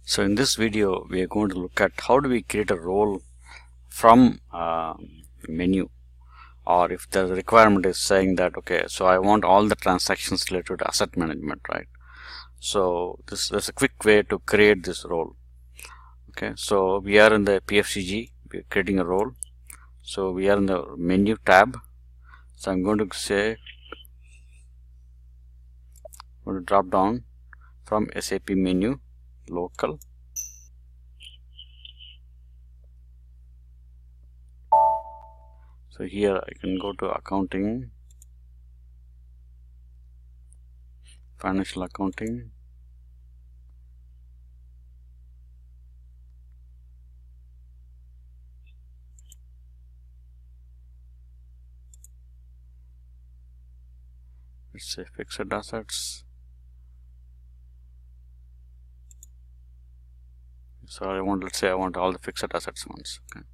So in this video we are going to look at how do we create a role from menu, or if the requirement is saying that okay, so I want all the transactions related to asset management, right? So there's a quick way to create this role. Okay, so we are in the PFCG, we are creating a role. So we are in the menu tab. So I'm going to say, I'm going to drop down from SAP menu, local. So here I can go to accounting, financial accounting, let's say fixed assets. So I want, let's say I want all the fixed assets ones. Okay.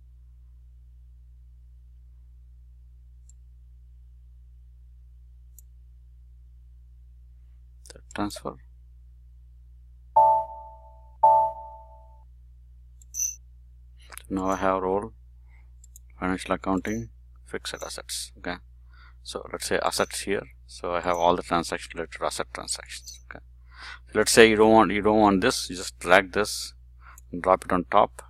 The transfer. Now I have role financial accounting, fixed assets. Okay. So let's say assets here. So I have all the transactions related to asset transactions. Okay. So let's say you don't want this. You just drag this and drop it on top.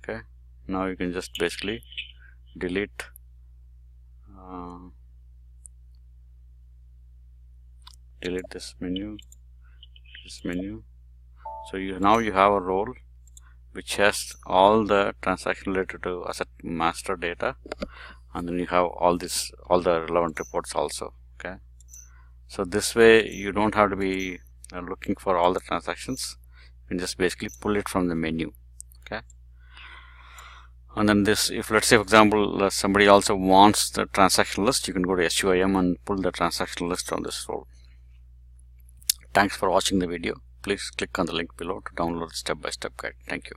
Okay. Now you can just basically delete this menu, So now you have a role which has all the transactions related to asset master data, and then you have all the relevant reports also. Okay. So this way you don't have to be looking for all the transactions. You can just basically pull it from the menu. Okay. And then this, if let's say for example somebody also wants the transaction list, you can go to SUIM and pull the transaction list from this role. Thanks for watching the video. Please click on the link below to download the step-by-step guide. Thank you.